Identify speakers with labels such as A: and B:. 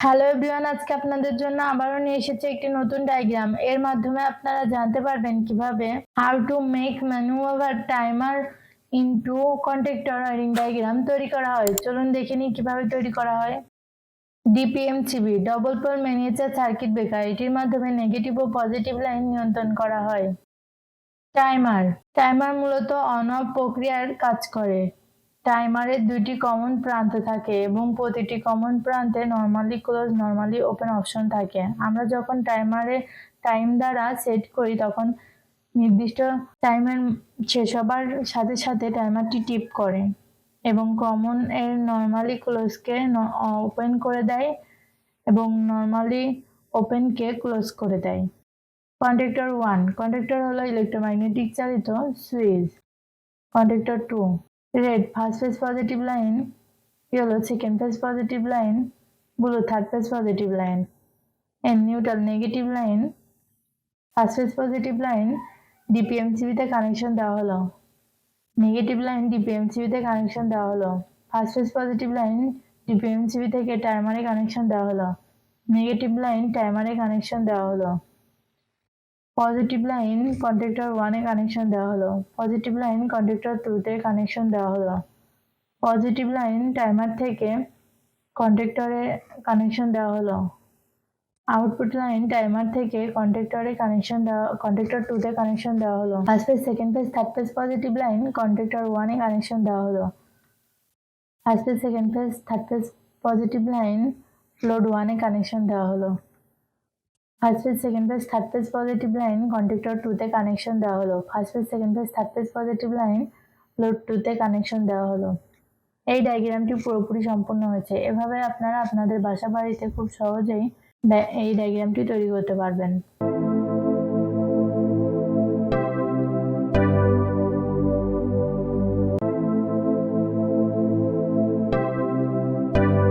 A: Hello everyone, আজকে আপনাদের জন্য আবারও নিয়ে এসেছে একটি নতুন ডায়াগ্রাম। এর মাধ্যমে আপনারা জানতে পারবেন কিভাবে how to make manual timer into contactor wiring diagram তৈরি করা হয়। চলুন দেখে নিই কিভাবে তৈরি করা হয়। DP MCB double pole miniature circuit breaker, এটির মাধ্যমে নেগেটিভ ও পজিটিভ লাইন নিয়ন্ত্রণ করা হয়। টাইমার মূলত অন অফ প্রক্রিয়ার কাজ করে। টাইমারের দুইটি কমন প্রান্ত থাকে এবং প্রতিটি কমন প্রান্তে normally close normally open option থাকে। আমরা যখন টাইমারে টাইম দ্বারা সেট করি তখন নির্দিষ্ট টাইমের শেষ হবার সাথে সাথে টাইমারটি টিপ করে এবং কমন এর নরমালি ক্লোজকে ওপেন করে দেয় এবং নরমালি ওপেনকে ক্লোজ করে দেয়। কন্ট্যাক্টর 1 কন্ট্যাক্টর হলো ইলেক্ট্রোম্যাগনেটিক চালিত switch. Contactor 2 red first phase positive line, yellow second phase positive line, blue third phase positive line, and neutral negative line first phase positive line DP MCB তে connection দেওয়া হলো। Negative line DP MCB তে connection দেওয়া হলো। First phase positive line DP MCB থেকে টাইমারে connection দেওয়া হলো। Negative line টাইমারে connection দেওয়া হলো। পজিটিভ লাইন কন্ট্যাক্টর 1 এ কানেকশন দেওয়া হলো। পজিটিভ লাইন কন্ট্যাক্টর 2 তে কানেকশন দেওয়া হলো। পজিটিভ লাইন টাইমার থেকে কন্ট্যাক্টরে কানেকশন দেওয়া হলো। আউটপুট লাইন টাইমার থেকে কন্ট্যাক্টরে কানেকশন দেওয়া কন্ট্যাক্টর 2 তে কানেকশন দেওয়া হলো। First phase second phase third phase positive line contactor 1 এ কানেকশন দেওয়া হলো। First phase second phase third phase positive line load 1 এ কানেকশন দেওয়া হলো। First phase second phase third phase positive line contactor 2 তে connection দেওয়া হলো। First phase second phase third phase positive line load 2 তে connection দেওয়া হলো। এই ডায়াগ্রামটি পুরোপুরি সম্পূর্ণ হয়েছে। এভাবে আপনারা আপনাদের বাসা বাড়িতে খুব সহজেই এই ডায়াগ্রামটি তৈরি করতে পারবেন।